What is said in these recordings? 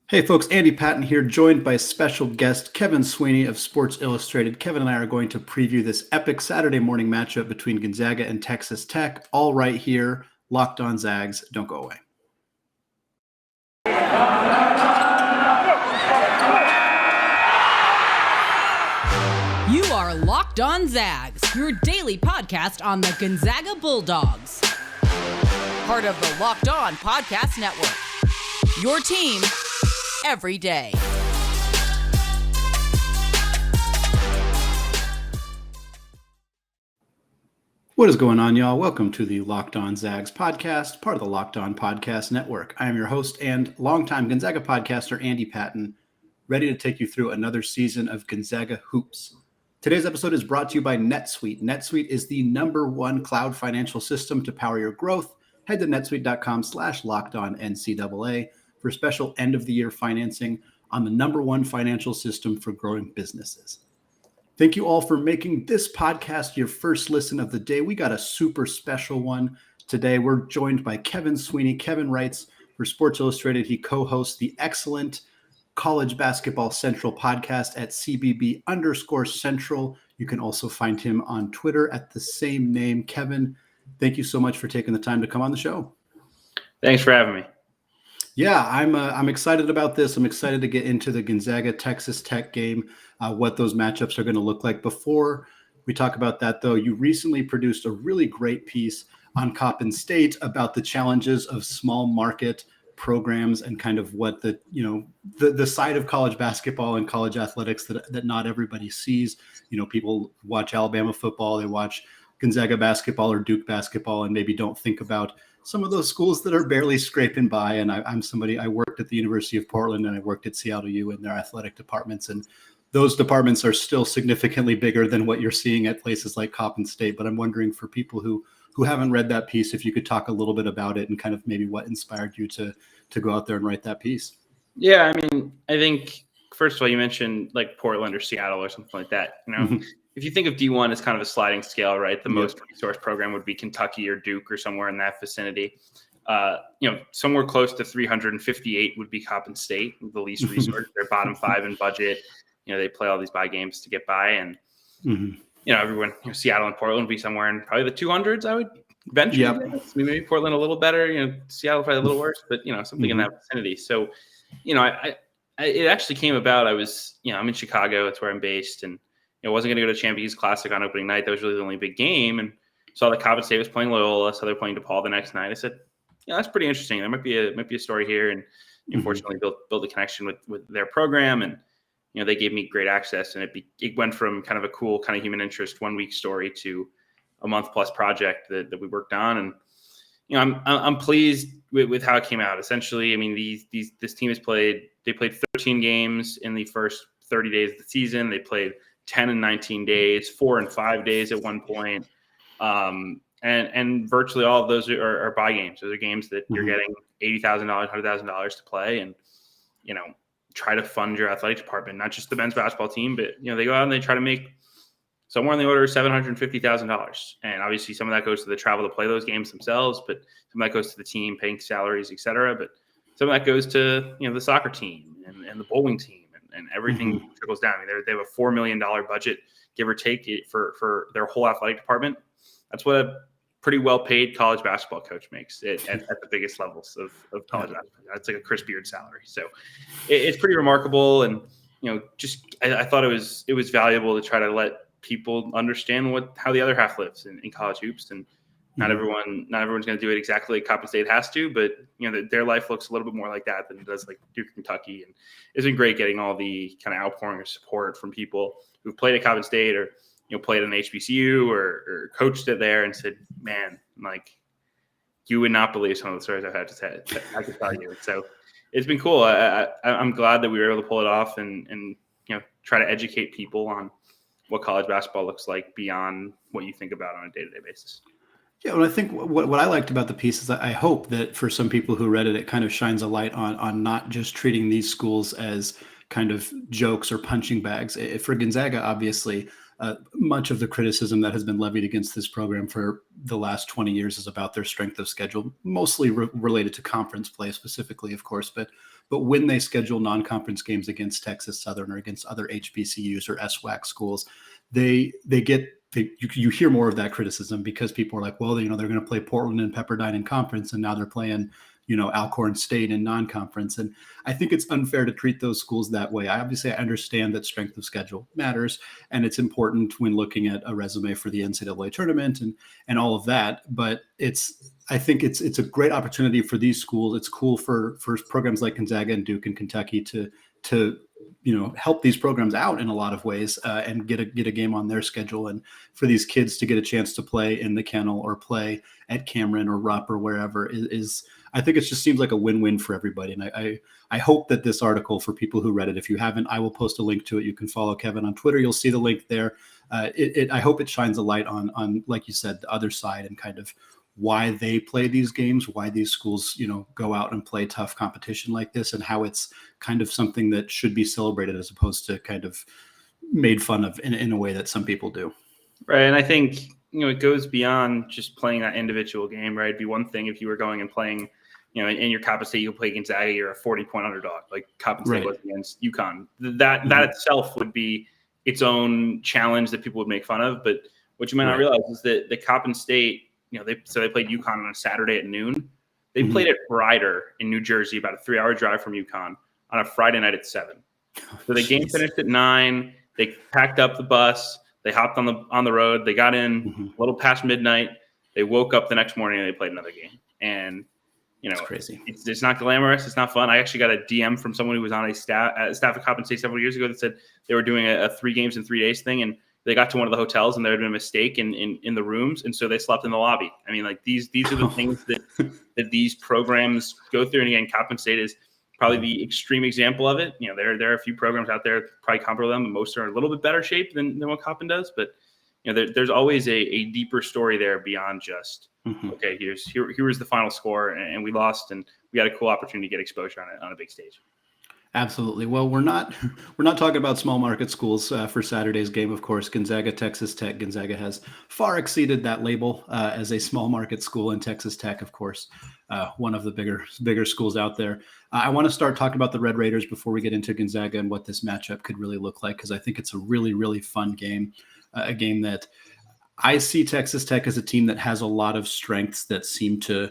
Hey folks, Andy Patton here, joined by special guest Kevin Sweeney of Sports Illustrated. Kevin and I are going to preview this epic Saturday morning matchup between Gonzaga and Texas Tech, all right here, Locked On Zags. Don't go away. You are Locked On Zags, your daily podcast on the Gonzaga Bulldogs. Part of the Locked On Podcast Network. Your team every day. What is going on, y'all? Welcome to the Locked On Zags podcast, part of the Locked On Podcast Network. I am your host and longtime Gonzaga podcaster, Andy Patton, ready to take you through another season of Gonzaga Hoops. Today's episode is brought to you by NetSuite. NetSuite is the #1 cloud financial system to power your growth. Head to netsuite.com/lockedonncaa for special end-of-the-year financing on the #1 financial system for growing businesses. Thank you all for making this podcast your first listen of the day. We got a super special one today. We're joined by Kevin Sweeney. Kevin writes for Sports Illustrated. He co-hosts the excellent College Basketball Central podcast at CBB_Central. You can also find him on Twitter at the same name. Kevin, thank you so much for taking the time to come on the show. Thanks for having me. Yeah, I'm excited about this. I'm excited to get into the Gonzaga Texas Tech game, what those matchups are going to look like. Before we talk about that, though, you recently produced a really great piece on Coppin State about the challenges of small market programs and kind of what the side of college basketball and college athletics that not everybody sees. You know, people watch Alabama football, they watch Gonzaga basketball or Duke basketball, and maybe don't think about some of those schools that are barely scraping by. And I worked at the University of Portland and I worked at Seattle U in their athletic departments. And those departments are still significantly bigger than what you're seeing at places like Coppin State. But I'm wondering, for people who haven't read that piece, if you could talk a little bit about it and kind of maybe what inspired you to go out there and write that piece. Yeah, I mean, I think, first of all, you mentioned like Portland or Seattle or something like that. You know, if you think of D1 as kind of a sliding scale, right? The most resource program would be Kentucky or Duke or somewhere in that vicinity. Somewhere close to 358 would be Coppin State, the least resource. They're bottom 5 in budget. You know, they play all these buy games to get by, and everyone, Seattle and Portland would be somewhere in probably the 200s. I would venture. Yep. Maybe Portland a little better. Seattle probably a little worse, but something in that vicinity. So, it actually came about. I'm in Chicago. It's where I'm based, and I wasn't going to go to Champions Classic on opening night. That was really the only big game, and saw that Coppin State was playing Loyola, so they're playing DePaul the next night. I said, that's pretty interesting. There might be a story here, and unfortunately built a connection with their program, and they gave me great access, and it went from kind of a cool kind of human interest 1 week story to a month plus project that we worked on, and I'm pleased with how it came out. Essentially, I mean, this team played 13 games in the first 30 days of the season. They played 10 and 19 days, 4 and 5 days at one point. And virtually all of those are buy games. Those are games that you're getting $80,000, $100,000 to play and, try to fund your athletic department, not just the men's basketball team, but, they go out and they try to make somewhere in the order of $750,000. And obviously some of that goes to the travel to play those games themselves, but some of that goes to the team paying salaries, et cetera. But some of that goes to, the soccer team and the bowling team. And everything trickles down. I mean, they have a $4 million budget, give or take, for their whole athletic department. That's what a pretty well-paid college basketball coach makes at the biggest levels of college basketball. That's like a Chris Beard salary. So it's pretty remarkable. And I thought it was valuable to try to let people understand how the other half lives in college hoops. And not everyone's going to do it exactly like Coppin State has to, but their life looks a little bit more like that than it does like Duke, Kentucky. And it's been great getting all the kind of outpouring of support from people who've played at Coppin State or played in HBCU or coached it there and said, "Man, like you would not believe some of the stories I've had to say. I can tell you." So it's been cool. I'm glad that we were able to pull it off and try to educate people on what college basketball looks like beyond what you think about on a day-to-day basis. Yeah, well, I think what I liked about the piece is that I hope that for some people who read it, it kind of shines a light on not just treating these schools as kind of jokes or punching bags. For Gonzaga, obviously, much of the criticism that has been levied against this program for the last 20 years is about their strength of schedule, mostly related to conference play specifically, of course. But when they schedule non-conference games against Texas Southern or against other HBCUs or SWAC schools, you hear more of that criticism because people are like, well, they're going to play Portland and Pepperdine in conference, and now they're playing Alcorn State in non-conference. And I think it's unfair to treat those schools that way. I understand that strength of schedule matters, and it's important when looking at a resume for the NCAA tournament and all of that. But I think it's a great opportunity for these schools. It's cool for programs like Gonzaga and Duke and Kentucky to help these programs out in a lot of ways and get a game on their schedule, and for these kids to get a chance to play in the Kennel or play at Cameron or Rupp or wherever is I think it just seems like a win-win for everybody. And I hope that this article, for people who read it, if you haven't, I will post a link to it. You can follow Kevin on Twitter. You'll see the link there. I hope it shines a light on, like you said, the other side and kind of why they play these games, why these schools, go out and play tough competition like this, and how it's kind of something that should be celebrated as opposed to kind of made fun of in a way that some people do. Right. And I think, it goes beyond just playing that individual game, right? It'd be one thing if you were going and playing, in your Coppin State, you play Gonzaga, you're a 40-point underdog, like Coppin State was against UConn. That itself would be its own challenge that people would make fun of. But what you might not realize is that the Coppin State, they played UConn on a Saturday at noon. They played at Ryder in New Jersey, about a 3-hour drive from UConn, on a Friday night at 7. So the game finished at 9. They packed up the bus. They hopped on the road. They got in a little past midnight. They woke up the next morning and they played another game. And it's crazy. It's not glamorous. It's not fun. I actually got a DM from someone who was on a staff at Coppin State several years ago that said they were doing a 3 games in 3 days thing, and they got to one of the hotels and there had been a mistake in the rooms, and so they slept in the lobby. I mean, like these are the things that these programs go through. And again, Coppin State is probably the extreme example of it. There are a few programs out there probably comparable to them, but most are a little bit better shape than what Coppin does. But there's always a deeper story there beyond just okay, here was the final score and we lost, and we had a cool opportunity to get exposure on a big stage. Absolutely. Well, we're not talking about small market schools for Saturday's game, of course. Gonzaga, Texas Tech. Gonzaga has far exceeded that label as a small market school, and Texas Tech, of course, one of the bigger schools out there. I want to start talking about the Red Raiders before we get into Gonzaga and what this matchup could really look like, because I think it's a really, really fun game, a game that I see Texas Tech as a team that has a lot of strengths that seem to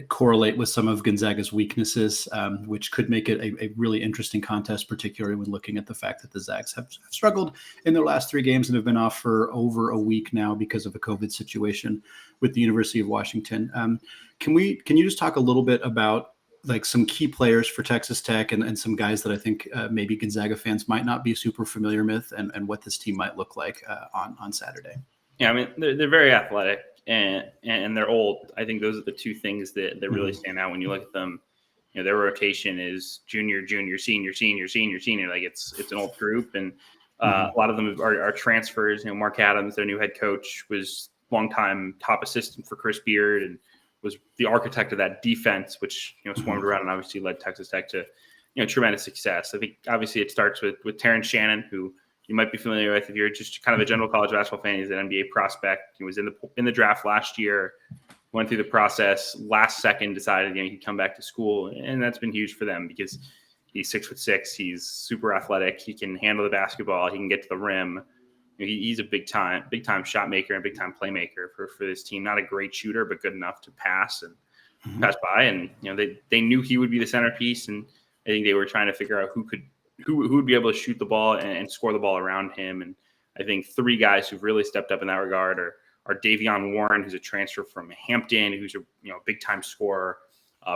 correlate with some of Gonzaga's weaknesses, which could make it a really interesting contest, particularly when looking at the fact that the Zags have struggled in their last 3 games and have been off for over a week now because of a COVID situation with the University of Washington. Can you just talk a little bit about like some key players for Texas Tech and some guys that I think maybe Gonzaga fans might not be super familiar with, and what this team might look like on Saturday? Yeah, I mean, they're very athletic and they're old. I think those are the 2 things that really stand out when you look at them. Their rotation is junior, senior, senior. Like it's an old group, and a lot of them are transfers. Mark Adams, their new head coach, was longtime top assistant for Chris Beard and was the architect of that defense, which swarmed around and obviously led Texas Tech to tremendous success. I think obviously it starts with Taryn Shannon, who you might be familiar with if you're just kind of a general college basketball fan. He's an NBA prospect. He was in the draft last year, went through the process, last second decided he'd come back to school, and that's been huge for them because he's 6'6". He's super athletic. He can handle the basketball. He can get to the rim. He's a big time shot maker and big time playmaker for this team. Not a great shooter, but good enough to pass pass by. And they knew he would be the centerpiece, and I think they were trying to figure out who would be able to shoot the ball and score the ball around him. And I think 3 guys who've really stepped up in that regard are Davion Warren, who's a transfer from Hampton, who's a big time scorer.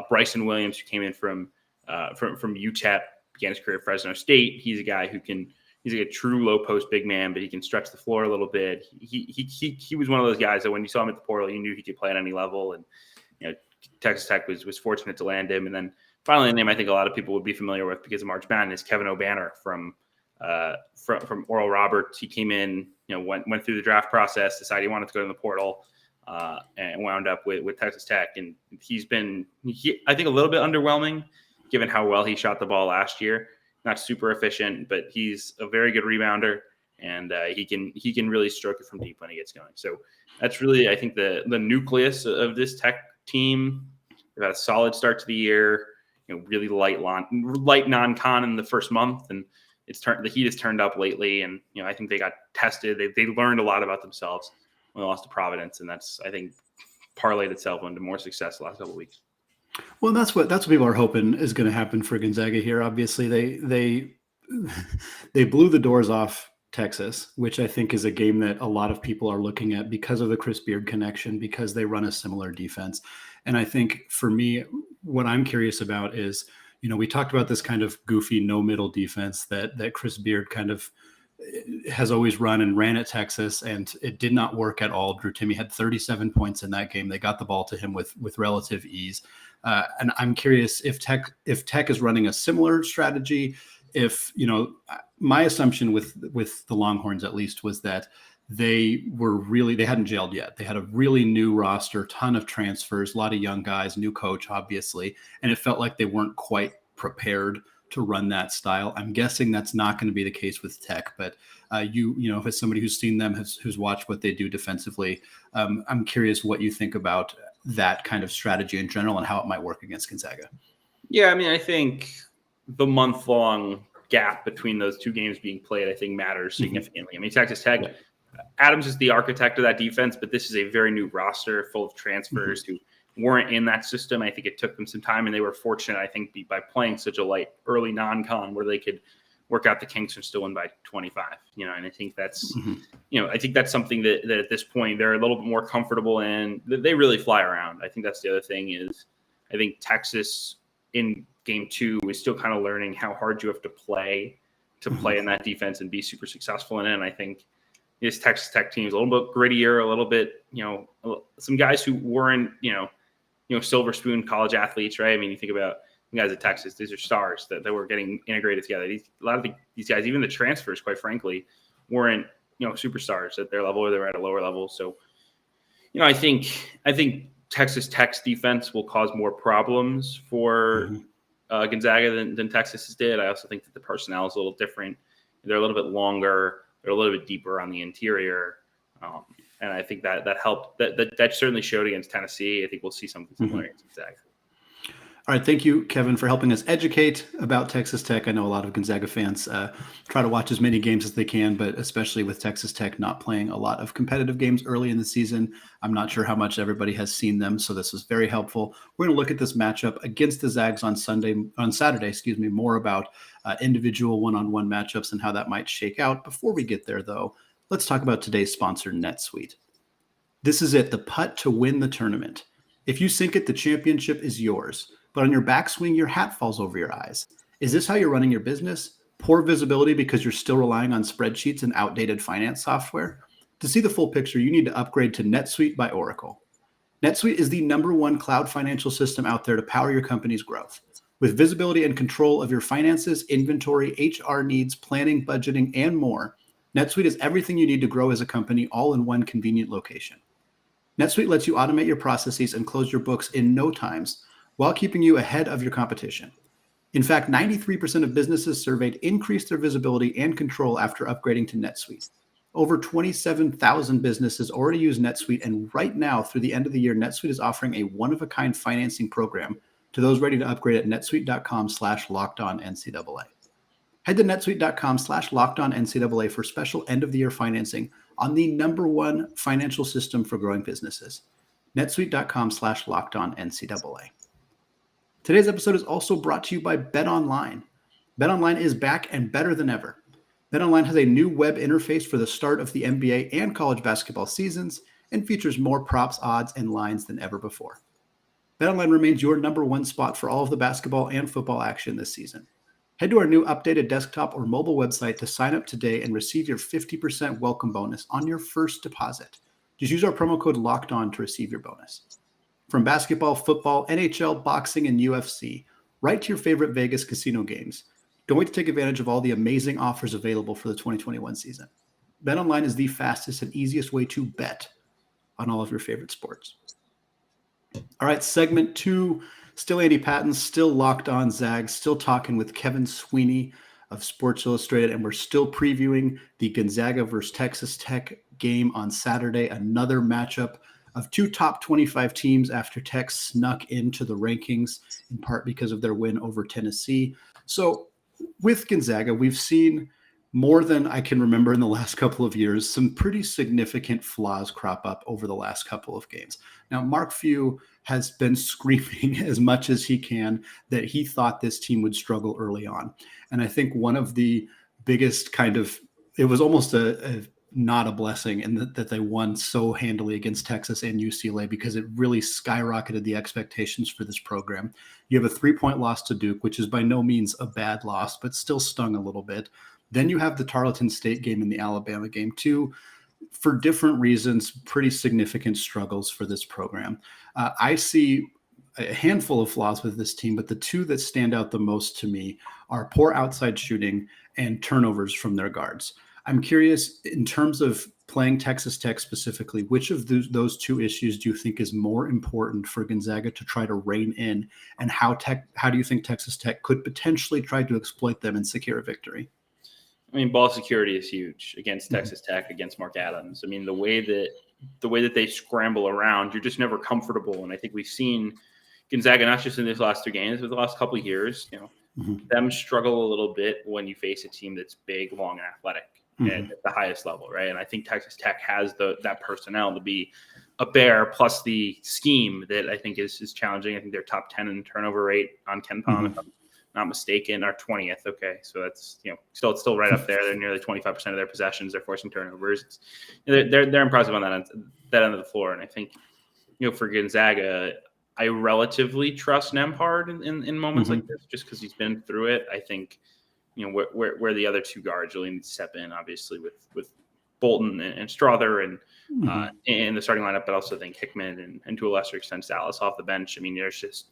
Bryson Williams, who came in from UTEP, began his career at Fresno State. He's a guy he's like a true low post big man, but he can stretch the floor a little bit. He was one of those guys that when you saw him at the portal, you knew he could play at any level. And Texas Tech was fortunate to land him. And then finally, a name I think a lot of people would be familiar with because of March Madness, Kevin O'Banner from Oral Roberts. He came in, went through the draft process, decided he wanted to go to the portal, and wound up with Texas Tech. And he's been, I think, a little bit underwhelming given how well he shot the ball last year. Not super efficient, but he's a very good rebounder. and he can really stroke it from deep when he gets going. So that's really, I think, the nucleus of this Tech team. They've had a solid start to the year. Really light non-con in the first month, and the heat has turned up lately. And I think they got tested. They learned a lot about themselves when they lost to Providence, and that's, I think, parlayed itself into more success the last couple of weeks. Well, that's what people are hoping is going to happen for Gonzaga here. Obviously, they blew the doors off Texas, which I think is a game that a lot of people are looking at because of the Chris Beard connection, because they run a similar defense. And I think for me, what I'm curious about is, we talked about this kind of goofy no middle defense that Chris Beard kind of has always run and ran at Texas, and it did not work at all. Drew Timme had 37 points in that game. They got the ball to him with relative ease. And I'm curious if Tech is running a similar strategy. If, my assumption with the Longhorns at least was that they hadn't gelled yet. They had a really new roster, ton of transfers, a lot of young guys, new coach, obviously. And it felt like they weren't quite prepared to run that style. I'm guessing that's not going to be the case with Tech, but as somebody who's seen them, who's watched what they do defensively, I'm curious what you think about that kind of strategy in general and how it might work against Gonzaga. Yeah, I mean, I think the month-long gap between those two games being played, I think, matters significantly. I mean, Texas Tech, Adams is the architect of that defense, but this is a very new roster full of transfers who weren't in that system. I think it took them some time, and they were fortunate, I think, by playing such a light early non-con where they could work out the kinks and still win by 25. And I think that's, I think that's something that at this point they're a little bit more comfortable in. They really fly around. I think that's the other thing is, I think Texas in game 2 is still kind of learning how hard you have to play in that defense and be super successful in it. And I think this Texas Tech team is a little bit grittier, a little bit, some guys who weren't, silver spoon college athletes, right? I mean, you think about the guys at Texas, these are stars that were getting integrated together. A lot of these guys, even the transfers, quite frankly, weren't, superstars at their level, or they were at a lower level. So, I think Texas Tech's defense will cause more problems for Gonzaga than Texas's did. I also think that the personnel is a little different. They're a little bit longer. They're a little bit deeper on the interior. And I think that helped. That certainly showed against Tennessee. I think we'll see something similar against Gonzaga. All right. Thank you, Kevin, for helping us educate about Texas Tech. I know a lot of Gonzaga fans try to watch as many games as they can, but especially with Texas Tech not playing a lot of competitive games early in the season, I'm not sure how much everybody has seen them. So this is very helpful. We're going to look at this matchup against the Zags on Saturday, more about individual one-on-one matchups and how that might shake out. Before we get there, though, let's talk about today's sponsor, NetSuite. This is it, the putt to win the tournament. If you sink it, the championship is yours. But on your backswing, your hat falls over your eyes. Is this how you're running your business? Poor visibility because you're still relying on spreadsheets and outdated finance software? To see the full picture, you need to upgrade to NetSuite by Oracle. NetSuite is the #1 cloud financial system out there to power your company's growth. With visibility and control of your finances, inventory, HR needs, planning, budgeting, and more, NetSuite is everything you need to grow as a company, all in one convenient location. NetSuite lets you automate your processes and close your books in no times, while keeping you ahead of your competition. In fact, 93% of businesses surveyed increased their visibility and control after upgrading to NetSuite. Over 27,000 businesses already use NetSuite, and right now, through the end of the year, NetSuite is offering a one-of-a-kind financing program to those ready to upgrade at netsuite.com/lockedonncaa. Head to netsuite.com/lockedonncaa for special end-of-the-year financing on the #1 financial system for growing businesses. netsuite.com/lockedonncaa. Today's episode is also brought to you by BetOnline. BetOnline is back and better than ever. BetOnline has a new web interface for the start of the NBA and college basketball seasons and features more props, odds, and lines than ever before. BetOnline remains your #1 spot for all of the basketball and football action this season. Head to our new updated desktop or mobile website to sign up today and receive your 50% welcome bonus on your first deposit. Just use our promo code LOCKEDON to receive your bonus. From basketball, football, NHL, boxing, and UFC, right to your favorite Vegas casino games. Don't wait to take advantage of all the amazing offers available for the 2021 season. BetOnline is the fastest and easiest way to bet on all of your favorite sports. All right, segment 2, still Andy Patton, still locked on Zags, still talking with Kevin Sweeney of Sports Illustrated, and we're still previewing the Gonzaga versus Texas Tech game on Saturday, another matchup of two top 25 teams after Tech snuck into the rankings, in part because of their win over Tennessee. So with Gonzaga, we've seen more than I can remember in the last couple of years, some pretty significant flaws crop up over the last couple of games. Now, Mark Few has been screaming as much as he can that he thought this team would struggle early on. And I think one of the biggest it was almost not a blessing in that they won so handily against Texas and UCLA, because it really skyrocketed the expectations for this program. You have a 3-point loss to Duke, which is by no means a bad loss, but still stung a little bit. Then you have the Tarleton State game and the Alabama game, too, for different reasons, pretty significant struggles for this program. I see a handful of flaws with this team, but the two that stand out the most to me are poor outside shooting and turnovers from their guards. I'm curious, in terms of playing Texas Tech specifically, which of those two issues do you think is more important for Gonzaga to try to rein in, and how do you think Texas Tech could potentially try to exploit them and secure a victory? I mean, ball security is huge against Texas Tech, against Mark Adams. I mean, the way that they scramble around, you're just never comfortable. And I think we've seen Gonzaga, not just in these last 2 games, but the last couple of years, them struggle a little bit when you face a team that's big, long, and athletic at the highest level, right? And I think Texas Tech has that personnel to be a bear, plus the scheme that I think is challenging. I think they're top 10 in turnover rate on KenPom, if I'm not mistaken, are 20th. Okay, so that's still right up there. They're nearly 25% of their possessions they're forcing turnovers. They're impressive on that end of the floor, and I think for Gonzaga, I relatively trust Nembhard in moments like this, just because he's been through it. I think where the other two guards really need to step in, obviously with Bolton and Strother and in the starting lineup, but also think Hickman and to a lesser extent Dallas off the bench. I mean, there's just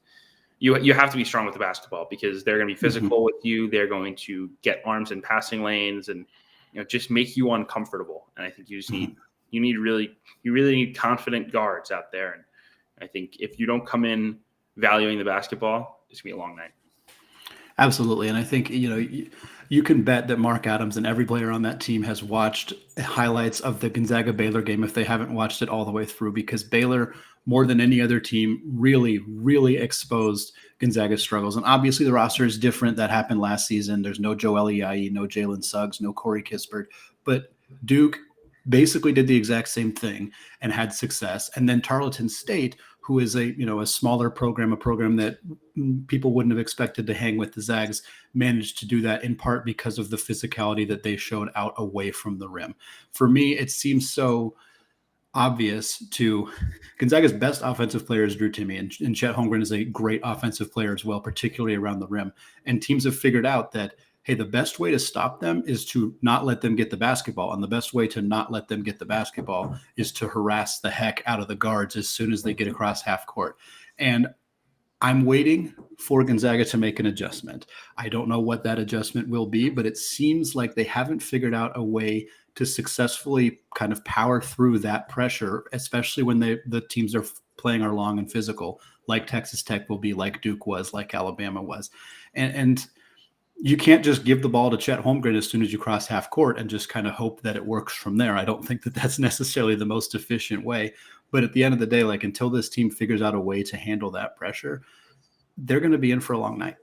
you have to be strong with the basketball, because they're going to be physical with you. They're going to get arms in passing lanes and just make you uncomfortable. And I think you just need really need confident guards out there. And I think if you don't come in valuing the basketball, it's going to be a long night. Absolutely. And I think, you can bet that Mark Adams and every player on that team has watched highlights of the Gonzaga Baylor game if they haven't watched it all the way through, because Baylor, more than any other team, really, really exposed Gonzaga's struggles. And obviously the roster is different. That happened last season. There's no Joel Ayayi, no Jalen Suggs, no Corey Kispert. But Duke basically did the exact same thing and had success. And then Tarleton State, who is a smaller program, a program that people wouldn't have expected to hang with the Zags, managed to do that in part because of the physicality that they showed out away from the rim. For me, it seems so obvious to Gonzaga's best offensive player is Drew Timme, and Chet Holmgren is a great offensive player as well, particularly around the rim. And teams have figured out that, hey, the best way to stop them is to not let them get the basketball. And the best way to not let them get the basketball is to harass the heck out of the guards as soon as they get across half court. And I'm waiting for Gonzaga to make an adjustment. I don't know what that adjustment will be, but it seems like they haven't figured out a way to successfully kind of power through that pressure, especially when the teams are playing are long and physical, like Texas Tech will be, like Duke was, like Alabama was. And you can't just give the ball to Chet Holmgren as soon as you cross half court and just kind of hope that it works from there. I don't think that that's necessarily the most efficient way. But at the end of the day, until this team figures out a way to handle that pressure, they're going to be in for a long night.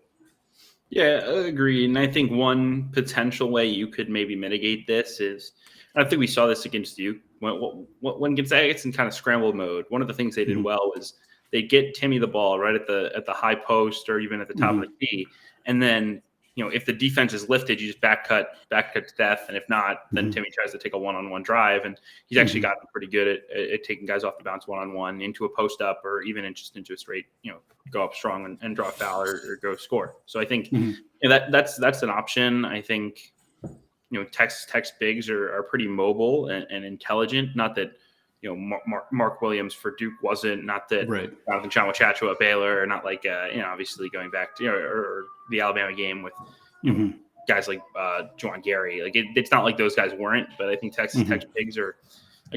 Yeah, I agree. And I think one potential way you could maybe mitigate this is, I think we saw this against Duke, when Gonzaga gets in kind of scramble mode. One of the things they did well was they get Timme the ball right at the high post or even at the top of the key, and then if the defense is lifted, you just back cut to death. And if not, then Timme tries to take a one-on-one drive. And he's actually gotten pretty good at taking guys off the bounce one-on-one into a post up, or even into a straight, go up strong and draw a foul or go score. So I think that's an option. I think, Texas Tech's bigs are pretty mobile and intelligent. Not that, Mark Williams for Duke wasn't, not that Jonathan Chamu at Baylor, or not like, obviously going back to, or the Alabama game with guys like Juwan Gary. It's not like those guys weren't, but I think Texas Tech's bigs are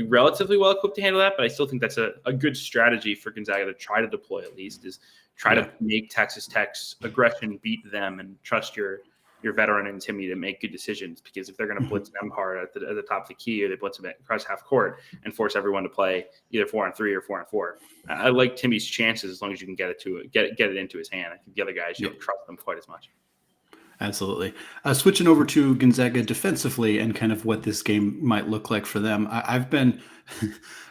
relatively well equipped to handle that. But I still think that's a good strategy for Gonzaga to try to deploy, at least, is try to make Texas Tech's aggression beat them, and trust your your veteran and Timmy to make good decisions, because if they're going to blitz them hard at the top of the key, or they blitz them across half court and force everyone to play either 4-on-3 or 4-on-4. I like Timmy's chances as long as you can get it into his hand. I think the other guys, you don't trust them quite as much. Absolutely. Switching over to Gonzaga defensively and kind of what this game might look like for them. I've been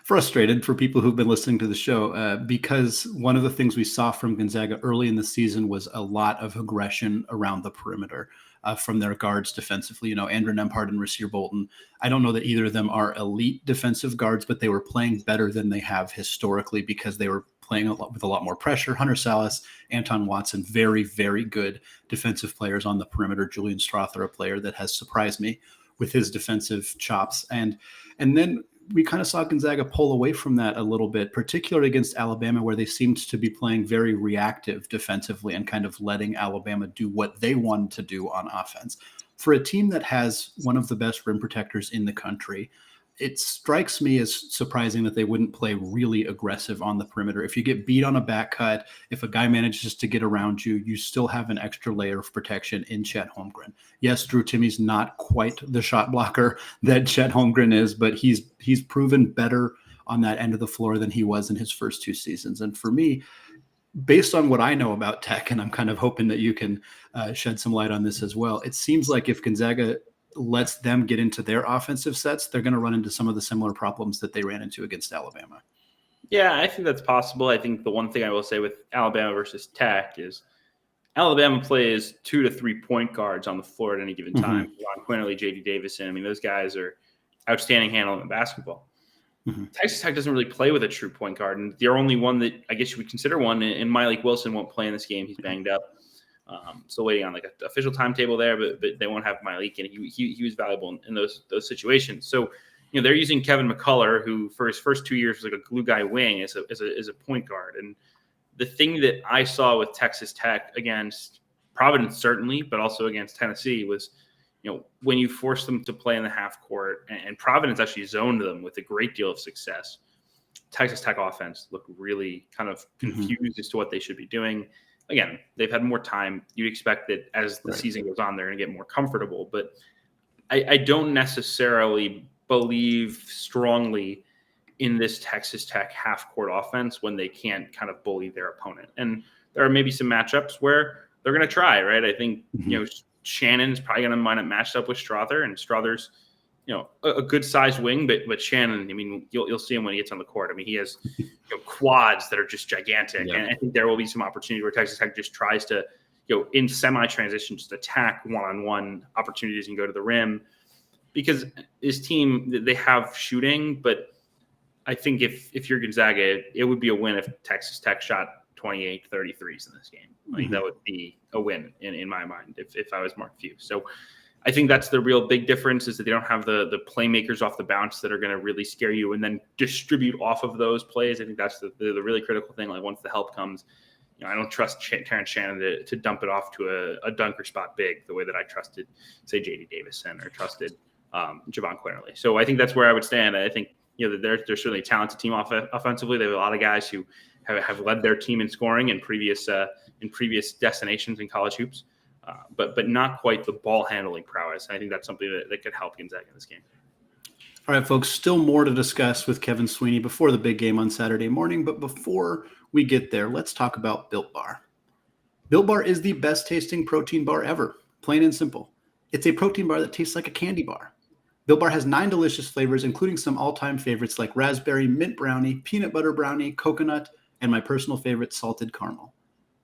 frustrated for people who've been listening to the show because one of the things we saw from Gonzaga early in the season was a lot of aggression around the perimeter from their guards defensively. Andrew Nembhard and Rasir Bolton. I don't know that either of them are elite defensive guards, but they were playing better than they have historically because they were playing with a lot more pressure. Hunter Salas, Anton Watson, very, very good defensive players on the perimeter. Julian Strother, a player that has surprised me with his defensive chops. And then we kind of saw Gonzaga pull away from that a little bit, particularly against Alabama, where they seemed to be playing very reactive defensively and kind of letting Alabama do what they wanted to do on offense. For a team that has one of the best rim protectors in the country, it strikes me as surprising that they wouldn't play really aggressive on the perimeter. If you get beat on a back cut, if a guy manages to get around you, you still have an extra layer of protection in Chet Holmgren. Yes, Drew Timmy's not quite the shot blocker that Chet Holmgren is, but he's proven better on that end of the floor than he was in his first 2 seasons. And for me, based on what I know about Tech, and I'm kind of hoping that you can shed some light on this as well, it seems like if Gonzaga lets them get into their offensive sets, they're going to run into some of the similar problems that they ran into against Alabama. Yeah, I think that's possible. I think the one thing I will say with Alabama versus Tech is Alabama plays 2 to 3 point guards on the floor at any given time. Ron Quinterly, J.D. Davison. I mean, those guys are outstanding handling the basketball. Texas Tech doesn't really play with a true point guard, and the only one that I guess you would consider one, and Malik Wilson won't play in this game. He's banged up. Still waiting on like an official timetable there, but they won't have Malik, and he was valuable in those situations. So, they're using Kevin McCullough, who for his first 2 years was like a glue guy wing as a point guard. And the thing that I saw with Texas Tech against Providence, certainly, but also against Tennessee was, when you force them to play in the half court, and Providence actually zoned them with a great deal of success, Texas Tech offense looked really kind of confused as to what they should be doing. Again, they've had more time. You'd expect that as the season goes on, they're going to get more comfortable. But I don't necessarily believe strongly in this Texas Tech half-court offense when they can't kind of bully their opponent. And there are maybe some matchups where they're going to try, right? I think, Shannon's probably going to wind up matched up with Strother, and Strother's, a good-sized wing, but Shannon, I mean, you'll see him when he gets on the court. I mean, he has quads that are just gigantic, and I think there will be some opportunity where Texas Tech just tries to, in semi-transition, just attack one-on-one opportunities and go to the rim, because this team, they have shooting, but I think if you're Gonzaga, it would be a win if Texas Tech shot 28, 33s in this game. I think that would be a win in my mind if I was Mark Few. So I think that's the real big difference, is that they don't have the playmakers off the bounce that are going to really scare you and then distribute off of those plays. I think that's the really critical thing. Like, once the help comes, I don't trust Taryn Shannon to dump it off to a dunker spot big the way that I trusted, say, J.D. Davison or trusted Javon Quinterly. So I think that's where I would stand. I think they're certainly a talented team offensively. They have a lot of guys who have led their team in scoring in previous destinations in college hoops. But not quite the ball handling prowess. I think that's something that could help Gonzaga in this game. All right, folks, still more to discuss with Kevin Sweeney before the big game on Saturday morning. But before we get there, let's talk about Built Bar. Built Bar is the best tasting protein bar ever, plain and simple. It's a protein bar that tastes like a candy bar. Built Bar has 9 delicious flavors, including some all-time favorites like raspberry, mint brownie, peanut butter brownie, coconut, and my personal favorite, salted caramel.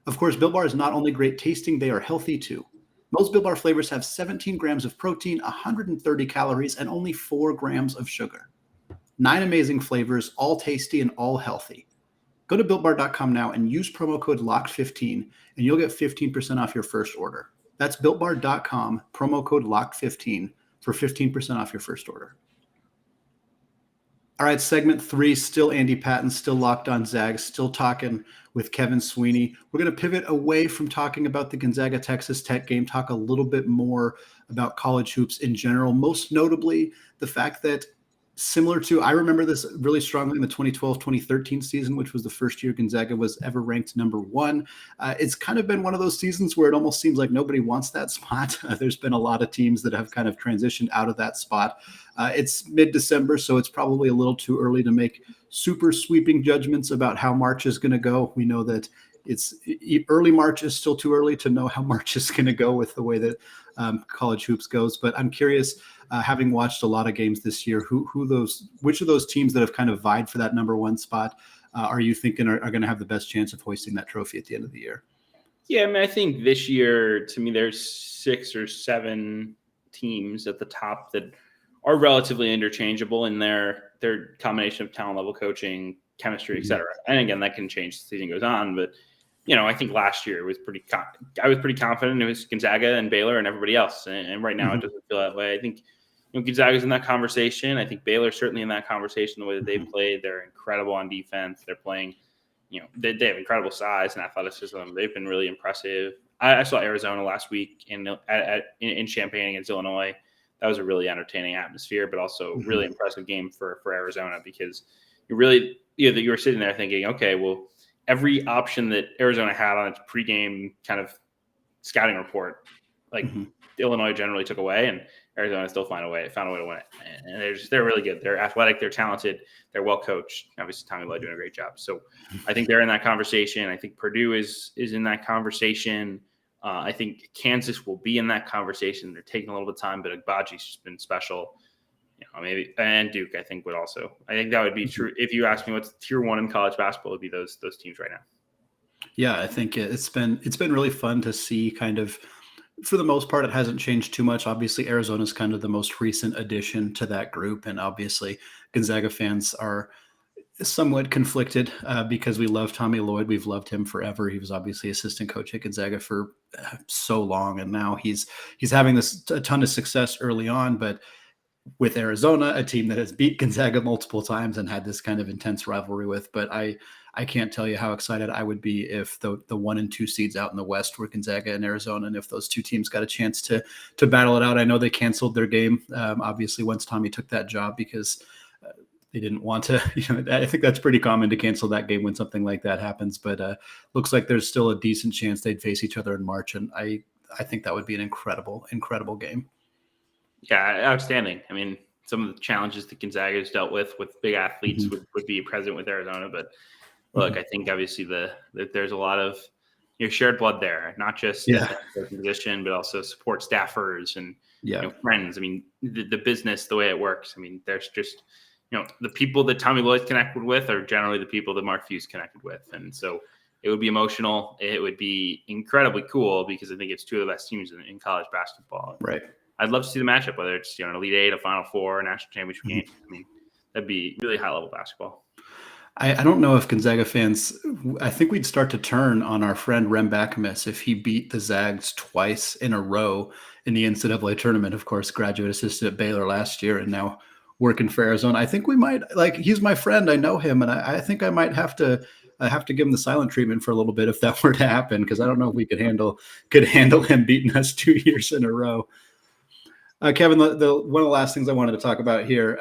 Of course, Built Bar is not only great tasting, they are healthy too. Most Built Bar flavors have 17 grams of protein, 130 calories, and only 4 grams of sugar. 9 amazing flavors, all tasty and all healthy. Go to BuiltBar.com now and use promo code LOCKED15, and you'll get 15% off your first order. That's BuiltBar.com, promo code LOCKED15 for 15% off your first order. All right, segment 3, still Andy Patton, still locked on Zags, still talking with Kevin Sweeney. We're going to pivot away from talking about the Gonzaga-Texas Tech game, talk a little bit more about college hoops in general, most notably the fact that Similar to, I remember this really strongly in the 2012-2013 season, which was the first year Gonzaga was ever ranked number one. It's kind of been one of those seasons where it almost seems like nobody wants that spot. There's been a lot of teams that have kind of transitioned out of that spot. It's mid-December, so it's probably a little too early to make super sweeping judgments about how March is going to go. We know that it's early March is still too early to know how March is going to go with the way that college hoops goes. But I'm curious, having watched a lot of games this year, which of those teams that have kind of vied for that number one spot are you thinking are going to have the best chance of hoisting that trophy at the end of the year? Yeah, I mean, I think this year, to me, there's 6 or 7 teams at the top that are relatively interchangeable in their combination of talent level, coaching, chemistry, et cetera. And again, that can change as the season goes on. But, I think last year I was pretty confident it was Gonzaga and Baylor and everybody else. And right now it doesn't feel that way. I think Gonzaga's in that conversation. I think Baylor's certainly in that conversation, the way that they played. They're incredible on defense. They're playing, they have incredible size and athleticism. They've been really impressive. I saw Arizona last week in Champaign against Illinois. That was a really entertaining atmosphere, but also really impressive game for Arizona, because you were sitting there thinking, okay, well, every option that Arizona had on its pregame kind of scouting report, Illinois generally took away, and Arizona still found a way to win it. And they're really good. They're athletic. They're talented. They're well coached. Obviously, Tommy Lloyd doing a great job. So I think they're in that conversation. I think Purdue is in that conversation. I think Kansas will be in that conversation. They're taking a little bit of time, but Agbaji's just been special. Maybe, and Duke, I think, would also. I think that would be true. If you ask me what's tier one in college basketball, it would be those teams right now. Yeah, I think it's been really fun to see. Kind of, for the most part, it hasn't changed too much. Obviously, Arizona's kind of the most recent addition to that group, and obviously, Gonzaga fans are somewhat conflicted because we love Tommy Lloyd. We've loved him forever. He was obviously assistant coach at Gonzaga for so long, and now he's having a ton of success early on, but with Arizona, a team that has beat Gonzaga multiple times and had this kind of intense rivalry with. But I can't tell you how excited I would be if the 1 and 2 seeds out in the West were Gonzaga and Arizona, and if those two teams got a chance to battle it out. I know they canceled their game, obviously, once Tommy took that job, because they didn't want to. I think that's pretty common to cancel that game when something like that happens. But looks like there's still a decent chance they'd face each other in March, and I think that would be an incredible game. Yeah, outstanding. I mean, some of the challenges that Gonzaga has dealt with big athletes would be present with Arizona. But look, I think obviously that there's a lot of shared blood there, not just the position, but also support staffers and friends. I mean, the business, the way it works. I mean, there's just the people that Tommy Lloyd connected with are generally the people that Mark Few's connected with, and so it would be emotional. It would be incredibly cool, because I think it's two of the best teams in college basketball. Right. I'd love to see the matchup, whether it's an Elite Eight, a Final Four, a national championship game. I mean, that'd be really high level basketball. I don't know if Gonzaga fans, I think we'd start to turn on our friend Rem Bakamus if he beat the Zags twice in a row in the NCAA tournament. Of course, graduate assistant at Baylor last year and now working for Arizona. I think we might, he's my friend. I know him, and I think I might have to give him the silent treatment for a little bit if that were to happen, because I don't know if we could handle him beating us 2 years in a row. Kevin, one of the last things I wanted to talk about here,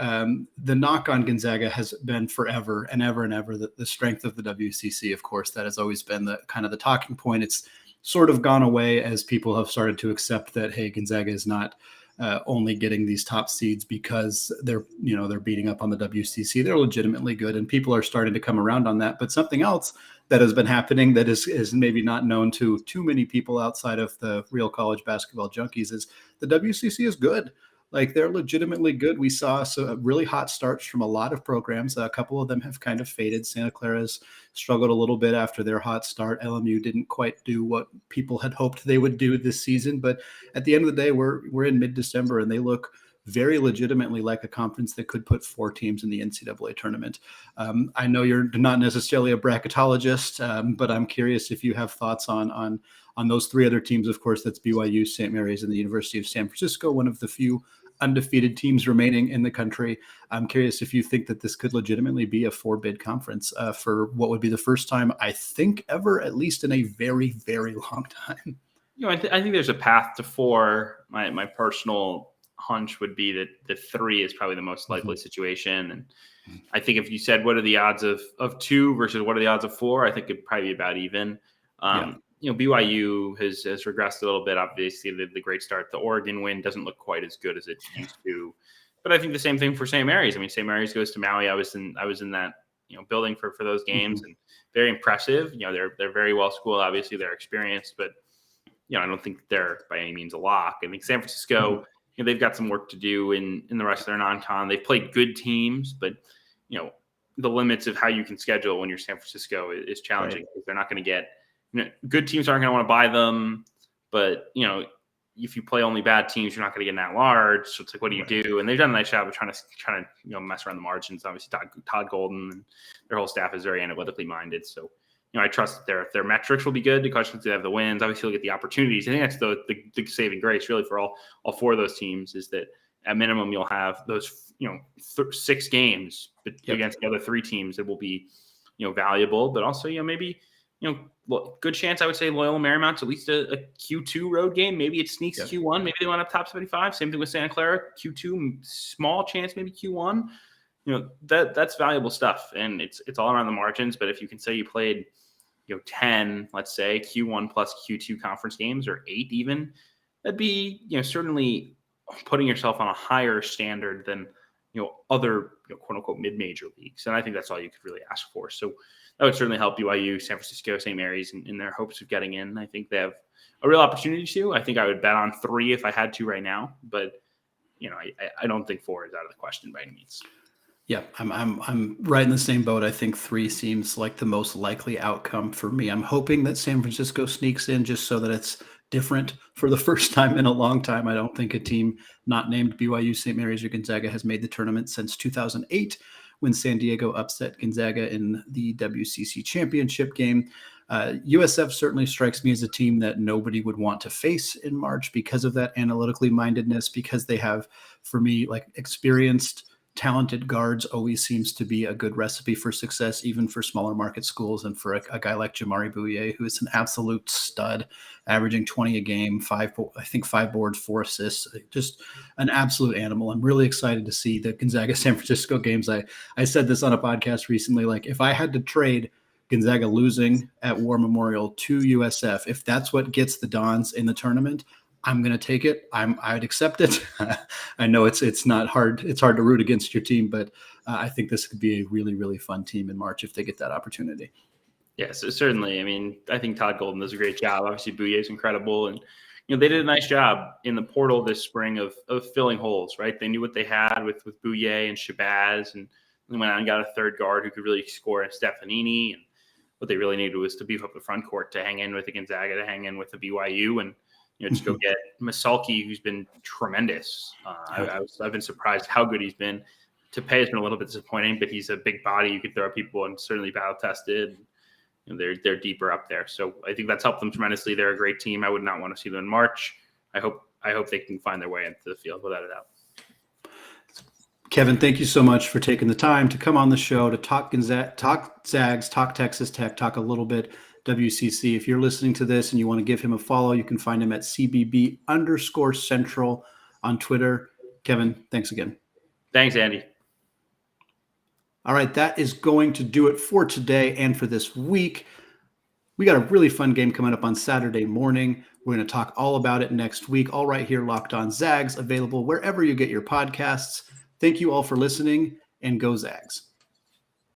the knock on Gonzaga has been forever and ever the strength of the WCC. Of course, that has always been the kind of the talking point. It's sort of gone away as people have started to accept that, hey, Gonzaga is not only getting these top seeds because they're beating up on the WCC. They're legitimately good, and people are starting to come around on that. But something else that has been happening that is maybe not known to too many people outside of the real college basketball junkies is the WCC is good. Like, they're legitimately good. We saw some really hot starts from a lot of programs. A couple of them have kind of faded. Santa Clara's struggled a little bit after their hot start. LMU didn't quite do what people had hoped they would do this season. But at the end of the day, we're in mid-December, and they look very legitimately like a conference that could put 4 teams in the NCAA tournament. I know you're not necessarily a bracketologist, but I'm curious if you have thoughts on those 3 other teams. Of course, that's BYU, St. Mary's, and the University of San Francisco, one of the few undefeated teams remaining in the country. I'm curious if you think that this could legitimately be a 4-bid conference for what would be the first time, I think, ever, at least in a very, very long time. I think there's a path to 4. My personal hunch would be that the 3 is probably the most likely situation. And I think if you said, what are the odds of 2 versus what are the odds of 4, I think it'd probably be about even. BYU has regressed a little bit. Obviously, the great start. The Oregon win doesn't look quite as good as it used to. But I think the same thing for St. Mary's. I mean, St. Mary's goes to Maui. I was in that building for those games, and very impressive. They're very well schooled. Obviously, they're experienced, but I don't think they're by any means a lock. I think San Francisco, they've got some work to do in the rest of their non-con. They've played good teams, but the limits of how you can schedule when you're San Francisco is challenging. Right. They're not going to get good teams aren't going to want to buy them, but if you play only bad teams, you're not going to get in that large. So it's like, what do you do? And they've done a nice job of trying to mess around the margins. Obviously, Todd Golden and their whole staff is very analytically minded. So I trust that their metrics will be good. The question is, do they have the wins? Obviously, you'll get the opportunities. I think that's the saving grace really for all 4 of those teams is that at minimum you'll have those 6 games against the other 3 teams that will be valuable, but also maybe good chance, I would say, Loyola Marymount's at least a Q2 road game. Maybe it sneaks Q1. Maybe they wind up top 75. Same thing with Santa Clara. Q2, small chance, maybe Q1. That's valuable stuff, and it's all around the margins. But if you can say you played 10, let's say, Q1 plus Q2 conference games, or 8 even, that'd be certainly putting yourself on a higher standard than other quote unquote mid-major leagues. And I think that's all you could really ask for. So that would certainly help BYU, San Francisco, St. Mary's in their hopes of getting in. I think they have a real opportunity to. I think I would bet on 3 if I had to right now, but I don't think 4 is out of the question by any means. Yeah, I'm right in the same boat. I think 3 seems like the most likely outcome for me. I'm hoping that San Francisco sneaks in just so that it's different for the first time in a long time. I don't think a team not named BYU, St. Mary's, or Gonzaga has made the tournament since 2008 when San Diego upset Gonzaga in the WCC championship game. USF certainly strikes me as a team that nobody would want to face in March because of that analytically mindedness, because they have, for me, like experienced, talented guards always seems to be a good recipe for success, even for smaller market schools. And for a guy like Jamari Bouye, who is an absolute stud, averaging 20 a game, 5 boards, 4 assists, just an absolute animal. I'm really excited to see the Gonzaga San Francisco games. I said this on a podcast recently, like if I had to trade Gonzaga losing at War Memorial to USF, if that's what gets the Dons in the tournament, I'm going to take it. I'd accept it. I know it's not hard. It's hard to root against your team, but I think this could be a really, really fun team in March if they get that opportunity. Yes, certainly. I mean, I think Todd Golden does a great job. Obviously, Bouye is incredible. And, they did a nice job in the portal this spring of filling holes, right? They knew what they had with Bouye and Shabazz, and they went out and got a third guard who could really score in Stefanini. And what they really needed was to beef up the front court to hang in with the Gonzaga, to hang in with the BYU, and just go get Masalki, who's been tremendous. I've been surprised how good he's been. Tepe has been a little bit disappointing, but he's a big body. You could throw at people and certainly battle tested. They're deeper up there, so I think that's helped them tremendously. They're a great team. I would not want to see them in March. I hope they can find their way into the field without a doubt. Kevin, thank you so much for taking the time to come on the show to talk Zags, talk Texas Tech, talk a little bit WCC. If you're listening to this and you want to give him a follow, you can find him at CBB_Central on Twitter. Kevin, thanks again. Thanks, Andy. All right, that is going to do it for today and for this week. We got a really fun game coming up on Saturday morning. We're going to talk all about it next week, all right here, Locked On Zags, available wherever you get your podcasts. Thank you all for listening, and go Zags.